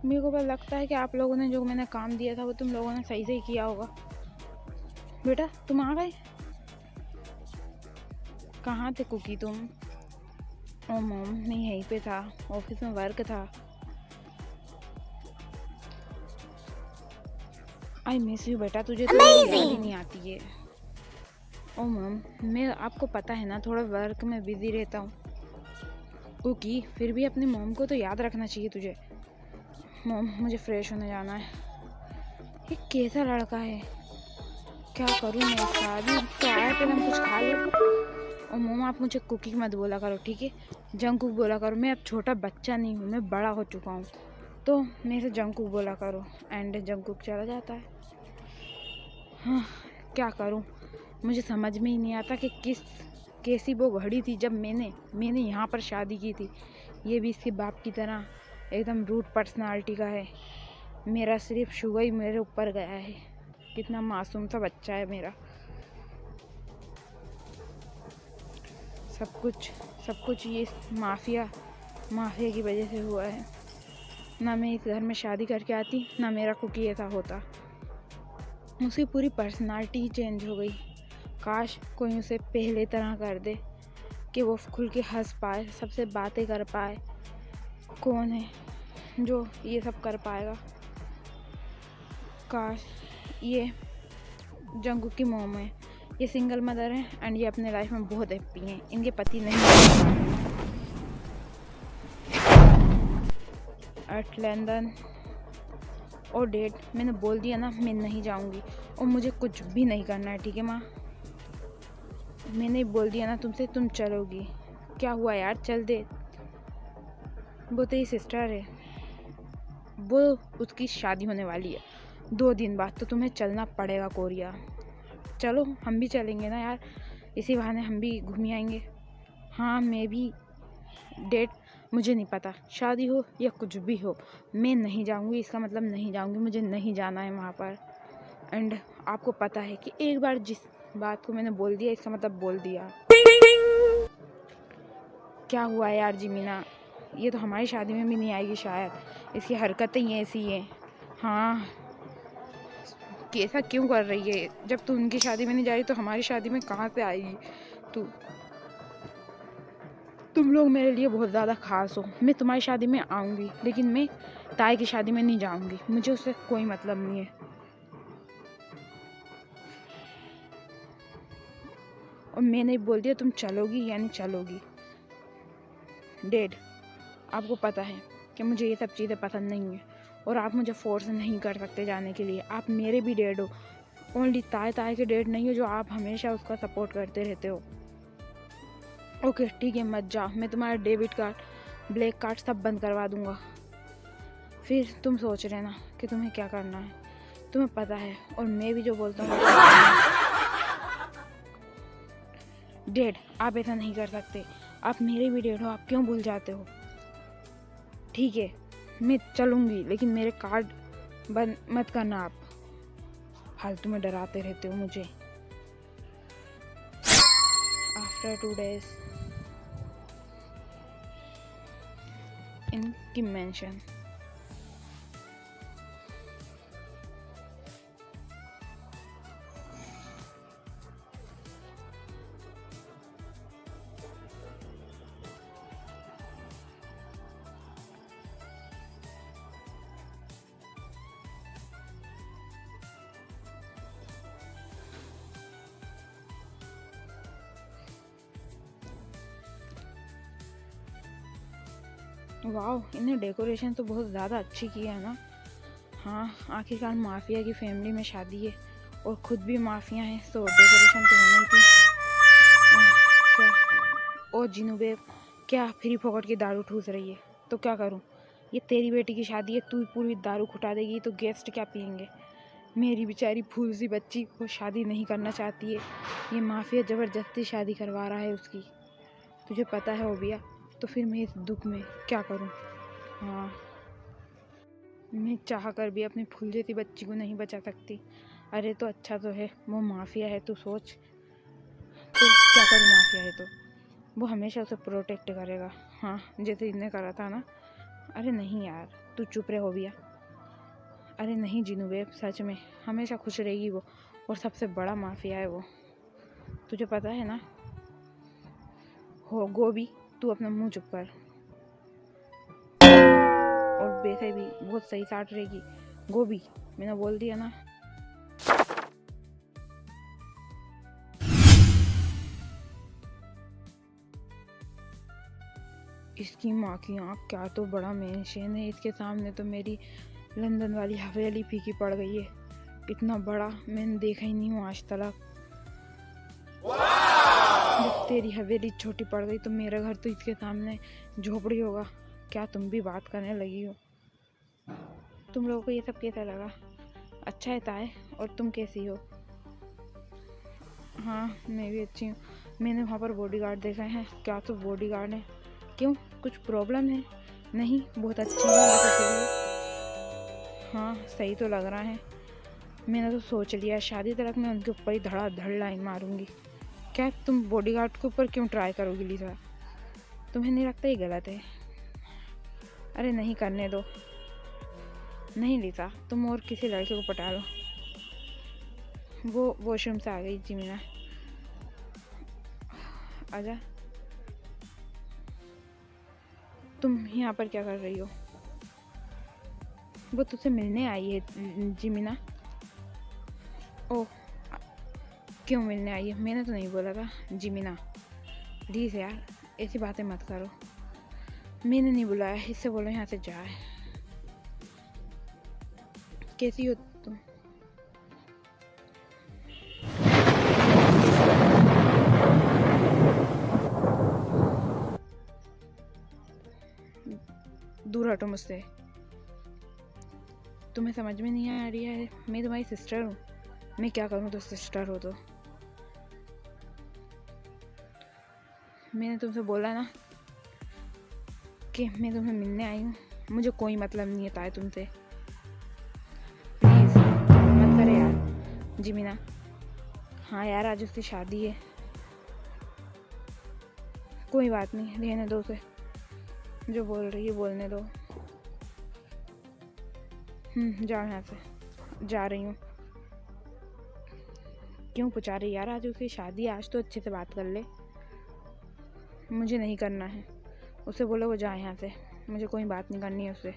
मेरे को बस लगता है कि आप लोगों ने जो मैंने काम दिया था वो तुम लोगों ने सही से ही किया होगा। बेटा तुम आ गए? कहाँ थे कुकी तुम? ओ मॉम, मैं यहीं पे था, ऑफिस में वर्क था। आई मिस यू बेटा, तुझे तो याद ही नहीं आती है। ओ मॉम, मैं आपको पता है ना, थोड़ा वर्क में बिजी रहता हूँ। कुकी फिर भी अपनी मॉम को तो याद रखना चाहिए तुझे। मॉम मुझे फ्रेश होने जाना है। ये कैसा लड़का है, क्या करूँ मैं इसका? अभी तो आया, पहले हम कुछ खा लो। और मॉम आप मुझे कुकी मत बोला करो, ठीक है? जंकुक बोला करो। मैं अब छोटा बच्चा नहीं हूँ, मैं बड़ा हो चुका हूँ, तो मेरे से जंकुक बोला करो। एंड जंकुक चला जाता है। हाँ, क्या करूँ, मुझे समझ में ही नहीं आता कि कैसी वो घड़ी थी जब मैंने यहाँ पर शादी की थी। ये भी इसके बाप की तरह एकदम रूड पर्सनालिटी का है। मेरा सिर्फ शुगर ही मेरे ऊपर गया है। कितना मासूम सा बच्चा है मेरा। सब कुछ ये माफिया की वजह से हुआ है। ना मैं इस घर में शादी करके आती, ना मेरा कुकी ऐसा होता। उसकी पूरी पर्सनालिटी ही चेंज हो गई। काश कोई उसे पहले तरह कर दे कि वो खुल के हंस पाए, सबसे बातें कर पाए। कौन है जो ये सब कर पाएगा? काश ये जंगू की मॉम है, ये सिंगल मदर है एंड ये अपने लाइफ में बहुत हैप्पी हैं। इनके पति नहीं एट लंदन। और डेट मैंने बोल दिया ना, मैं नहीं जाऊंगी और मुझे कुछ भी नहीं करना है, ठीक है माँ? मैंने बोल दिया ना तुमसे, तुम चलोगी। क्या हुआ यार, चल दे। वो तेरी सिस्टर है, वो उसकी शादी होने वाली है 2 दिन बाद, तो तुम्हें चलना पड़ेगा कोरिया। चलो हम भी चलेंगे ना यार, इसी बहाने हम भी घूम आएंगे। हाँ मैं भी। डेट मुझे नहीं पता, शादी हो या कुछ भी हो, मैं नहीं जाऊंगी। इसका मतलब नहीं जाऊंगी, मुझे नहीं जाना है वहाँ पर। एंड आपको पता है कि एक बार जिस बात को मैंने बोल दिया, इसका मतलब बोल दिया। क्या हुआ यार जिमीना, ये तो हमारी शादी में भी नहीं आएगी शायद। इसकी हरकतें ही ऐसी हैं। हाँ, कैसा क्यों कर रही है? जब तू उनकी शादी में नहीं जा रही तो हमारी शादी में कहाँ से आएगी तू? तुम लोग मेरे लिए बहुत ज़्यादा खास हो। मैं तुम्हारी शादी में आऊँगी, लेकिन मैं ताई की शादी में नहीं जाऊँगी। मुझे उससे कोई मतलब नहीं है। और मैंने बोल दिया, तुम चलोगी यानी चलोगी। डैड, आपको पता है कि मुझे ये सब चीज़ें पसंद नहीं है और आप मुझे फोर्स नहीं कर सकते जाने के लिए। आप मेरे भी डैड हो, ओनली ताई के डैड नहीं हो जो आप हमेशा उसका सपोर्ट करते रहते हो। ओके ठीक है, मत जाओ। मैं तुम्हारा डेबिट कार्ड, ब्लैक कार्ड सब बंद करवा दूंगा। फिर तुम सोच रहे ना कि तुम्हें क्या करना है, तुम्हें पता है। और मैं भी जो बोलता हूँ डैड, आप ऐसा नहीं कर सकते। आप मेरे भी डैड हो, आप क्यों भूल जाते हो? ठीक है मैं चलूँगी, लेकिन मेरे कार्ड बंद मत करना। आप फालतू में डराते रहते हो मुझे। आफ्टर 2 days इन किम मैंशन। वाह, इन्हें डेकोरेशन तो बहुत ज़्यादा अच्छी की है ना। हाँ, आखिरकार माफिया की फैमिली में शादी है और खुद भी माफिया हैं, तो डेकोरेशन तो होना ही थी। क्या? ओ जिनू बेब, क्या फ्री फोकट की दारू ठूस रही है? तो क्या करूँ? ये तेरी बेटी की शादी है, तू पूरी दारू खुटा देगी तो गेस्ट क्या पियेंगे। मेरी बेचारी फूल सी बच्ची वो शादी नहीं करना चाहती है, ये माफिया ज़बरदस्ती शादी करवा रहा है उसकी। तुझे पता है ओबिया, तो फिर मैं इस दुख में क्या करूं। हाँ, मैं चाह कर भी अपनी फूल जैसी बच्ची को नहीं बचा सकती। अरे तो अच्छा तो है वो माफिया है, तू सोच। तो क्या करूं, माफिया है तो वो हमेशा उसे प्रोटेक्ट करेगा। हाँ, जैसे इसने करा था ना। अरे नहीं यार, तू चुप रहे ओबिया। अरे नहीं जीनू बेब, सच में हमेशा खुश रहेगी वो, और सबसे बड़ा माफिया है वो, तुझे पता है ना। हो गोभी, तू अपना मुंह चुप कर। और वैसे भी बहुत सही साट रहेगी गोभी, मैंने बोल दिया ना। इसकी माँ की आँख, क्या तो बड़ा मेंशन है इसके सामने, तो मेरी लंदन वाली हवेली फीकी पड़ गई है। इतना बड़ा मैंने देखा ही नहीं हूँ आज तक। जब तेरी हवेली छोटी पड़ गई तो मेरा घर तो इसके सामने झोपड़ी होगा। क्या तुम भी बात करने लगी हो। तुम लोगों को ये सब कैसा लगा। अच्छा है ताए, और तुम कैसी हो। हाँ मैं भी अच्छी हूँ। मैंने वहाँ पर बॉडीगार्ड देखा है। क्या तो बॉडीगार्ड है, क्यों कुछ प्रॉब्लम है। नहीं बहुत अच्छी है वैसे तो। हाँ सही तो लग रहा है। मैंने तो सोच लिया शादी तक मैं उनके ऊपर ही धड़ाधड़ लाइन मारूंगी। क्या तुम बॉडीगार्ड के ऊपर क्यों ट्राई करोगी लिसा, तुम्हें नहीं लगता ये गलत है। अरे नहीं करने दो। नहीं लिसा, तुम और किसी लड़के को पटा लो। वो वॉशरूम से आ गई जिमीना, आजा। तुम यहाँ पर क्या कर रही हो। वो तुझसे मिलने आई है जिमीना। ओह, क्यों मिलने आई है, मैंने तो नहीं बोला था जिमीना। प्लीज़ यार ऐसी बातें मत करो, मैंने नहीं बुलाया, इससे बोलो यहाँ से जाए। कैसी हो तुम। दूर हटो मुझसे, तुम्हें समझ में नहीं आ रही है, मैं तुम्हारी सिस्टर हूँ। मैं क्या करूँ तो सिस्टर हो तो। मैंने तुमसे बोला ना कि मैं तुम्हें मिलने आई हूँ, मुझे कोई मतलब नहीं है तुमसे। प्लीज़ मत करे यार जिमीना। हाँ यार आज उसकी शादी है। कोई बात नहीं, रहने दो उसे, जो बोल रही है बोलने दो। जाओ यहाँ से। जा रही हूँ। क्यों पूछा रही यार, आज उसकी शादी है, आज तो अच्छे से बात कर ले। मुझे नहीं करना है, उसे बोलो वो जाए यहाँ से, मुझे कोई बात नहीं करनी है उससे।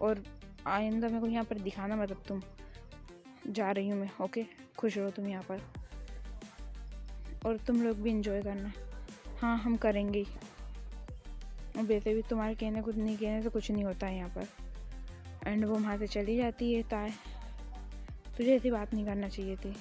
और आइंदा मेरे को यहाँ पर दिखाना मतलब तुम। जा रही हूँ मैं, ओके। खुश रहो तुम यहाँ पर, और तुम लोग भी एंजॉय करना। हाँ हम करेंगे ही। और वैसे भी तुम्हारे कहने कुछ नहीं कहने से कुछ नहीं होता है यहाँ पर। एंड वो वहाँ से चली जाती है। ताए तुझे ऐसी बात नहीं करना चाहिए थी।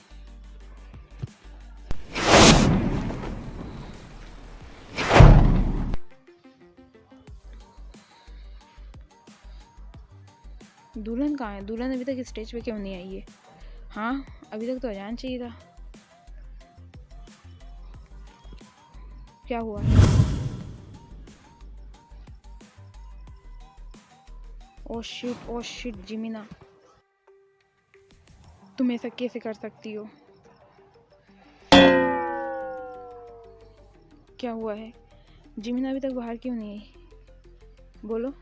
दुल्हन कहाँ है, दुल्हन अभी तक स्टेज पे क्यों नहीं आई है। हाँ अभी तक तो आ जाना चाहिए था। क्या हुआ। ओ शिट जिमीना, तुम ऐसा कैसे कर सकती हो। क्या हुआ है, जिमीना अभी तक बाहर क्यों नहीं आई। बोलो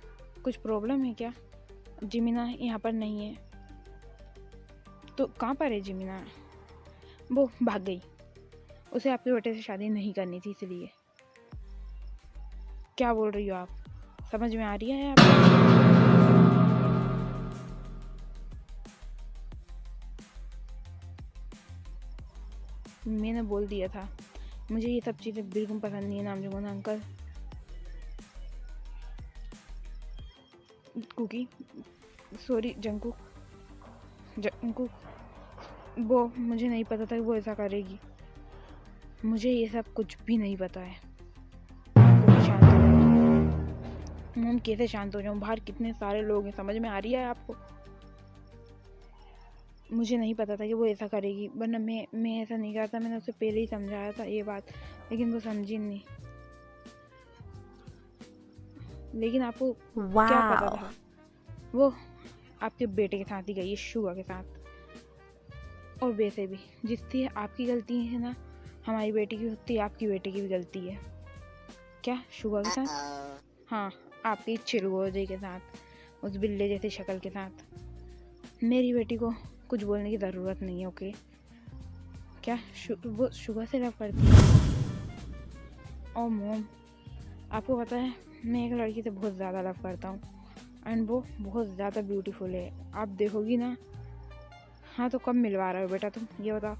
कुछ प्रॉब्लम है क्या। जिमीना यहाँ पर नहीं है। तो कहाँ पर है जिमीना। वो भाग गई, उसे आपके बेटे से शादी नहीं करनी थी इसलिए। क्या बोल रही हो आप, समझ में आ रही है आप। मैंने बोल दिया था, मुझे ये सब चीज़ें बिल्कुल पसंद नहीं है नामजुमन अंकल। कुकी, सॉरी जंकुक, वो मुझे नहीं पता था कि वो ऐसा करेगी। मुझे ये सब कुछ भी नहीं पता है। मॉम कैसे शांत हो जाऊँ? बाहर कितने सारे लोग हैं, समझ में आ रही है आपको? मुझे नहीं पता था कि वो ऐसा करेगी, वरना मैं ऐसा नहीं करता। मैंने उसे पहले ही समझाया था ये बात, लेकिन वो समझी नहीं। लेकिन आपको क्या पता था? वो आपके बेटे के साथ ही गई है, शुगा के साथ। और वैसे भी जितनी आपकी गलती है ना हमारी बेटी की, उतनी आपकी बेटी की भी गलती है। क्या शुगा के साथ? हाँ, आपकी चिलगोजे के साथ, उस बिल्ले जैसी शक्ल के साथ। मेरी बेटी को कुछ बोलने की ज़रूरत नहीं है, ओके? क्या वो शुगर से लव करती है? ओ मॉम, आपको पता है मैं एक लड़की से बहुत ज़्यादा लव करता हूँ, एंड वो बहुत ज़्यादा ब्यूटीफुल है। आप देखोगी ना। हाँ, तो कब मिलवा रहे हो बेटा तुम, ये बताओ?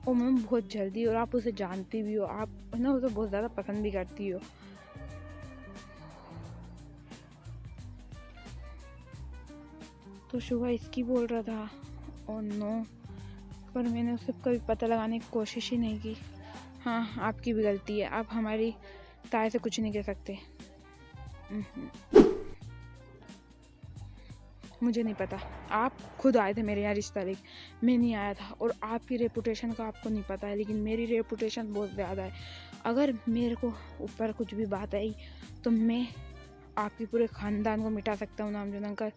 ओ मैम, बहुत जल्दी। और आप उसे जानती भी हो, आप ना उसे बहुत ज़्यादा पसंद भी करती हो। तो शुभा इसकी बोल रहा था? ओ नो, पर मैंने उसे कभी पता लगाने की कोशिश ही नहीं की। हाँ, आपकी भी गलती है, आप हमारी ताए से कुछ नहीं कह सकते। मुझे नहीं पता, आप खुद आए थे मेरे यहाँ रिश्ता लेके, मैं नहीं आया था। और आपकी रेपुटेशन का आपको नहीं पता है, लेकिन मेरी रेपुटेशन बहुत ज़्यादा है। अगर मेरे को ऊपर कुछ भी बात आई तो मैं आपके पूरे ख़ानदान को मिटा सकता हूँ नाम जुनन कर।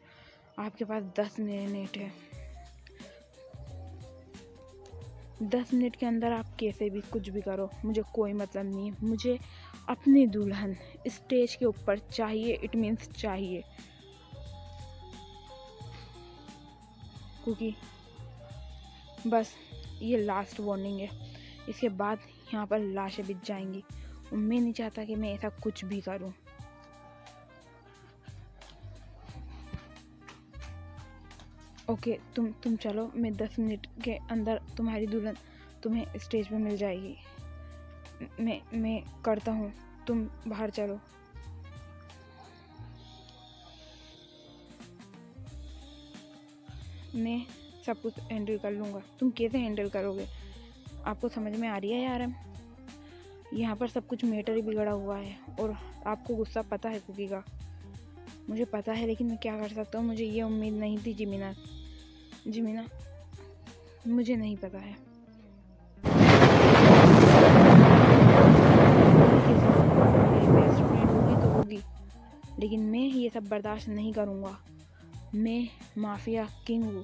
आपके पास 10 मिनट है, 10 मिनट के अंदर आप कैसे भी कुछ भी करो, मुझे कोई मतलब नहीं है। मुझे अपनी दुल्हन स्टेज के ऊपर चाहिए, इट मीन्स चाहिए। क्योंकि बस ये लास्ट वार्निंग है, इसके बाद यहाँ पर लाशें बिछ जाएंगी, और मैं नहीं चाहता कि मैं ऐसा कुछ भी करूँ। ओके, तुम चलो, मैं 10 मिनट के अंदर तुम्हारी दुल्हन तुम्हें स्टेज पे मिल जाएगी। मैं करता हूँ, तुम बाहर चलो। मैं सब कुछ हैंडल कर लूँगा। तुम कैसे हैंडल करोगे? आपको समझ में आ रही है यार? यहाँ पर सब कुछ मैटर ही बिगड़ा हुआ है, और आपको गुस्सा पता है कुकी का, मुझे पता है, लेकिन मैं क्या कर सकता हूँ? मुझे ये उम्मीद नहीं थी जिमीना, मुझे नहीं पता है। बेस्ट फ्रेंड होगी तो होगी, लेकिन मैं ये सब बर्दाश्त नहीं करूँगा। मैं माफिया किंग हूँ,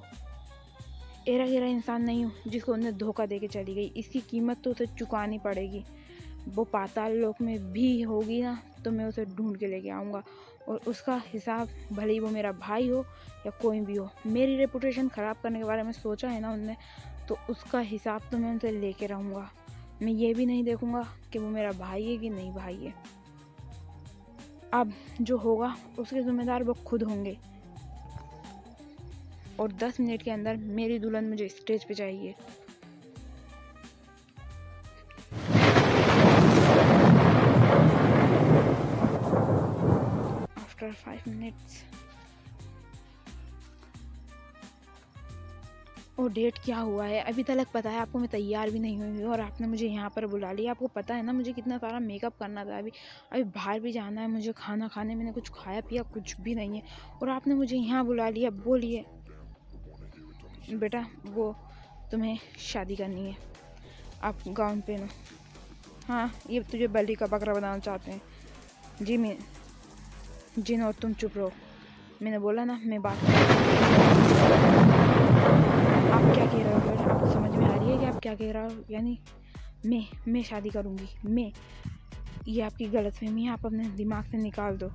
एरा गेरा इंसान नहीं हूँ जिसको उन्हें धोखा दे के चली गई। इसकी कीमत तो उसे चुकानी पड़ेगी। वो पाताल लोक में भी होगी ना, तो मैं उसे ढूंढ के लेके आऊँगा, और उसका हिसाब, भले ही वो मेरा भाई हो या कोई भी हो। मेरी रेपुटेशन ख़राब करने के बारे में सोचा है ना उनने, तो उसका हिसाब तो मैं उनसे लेके रहूँगा। मैं ये भी नहीं देखूँगा कि वो मेरा भाई है कि नहीं भाई है। अब जो होगा उसके ज़िम्मेदार वो खुद होंगे, और 10 मिनट के अंदर मेरी दुल्हन मुझे स्टेज पे चाहिए। After 5 minutes. और डेट क्या हुआ है अभी तक पता है आपको? मैं तैयार भी नहीं हुई और आपने मुझे यहाँ पर बुला लिया। आपको पता है ना मुझे कितना सारा मेकअप करना था। अभी बाहर भी जाना है मुझे, खाना खाने। मैंने कुछ खाया पिया कुछ भी नहीं है, और आपने मुझे यहाँ बुला लिया। बोलिए बेटा, वो तुम्हें शादी करनी है, आप गाउन पहनो। हाँ, ये तुझे बलि का बकरा बनाना चाहते हैं। जी मैं जिन, और तुम चुप रहो। मैंने बोला ना मैं बात आप क्या कह रहे हो बेटा? आपको समझ में आ रही है कि आप क्या कह रहे हो? यानी मैं शादी करूँगी? मैं? ये आपकी गलतफहमी है, आप अपने दिमाग से निकाल दो।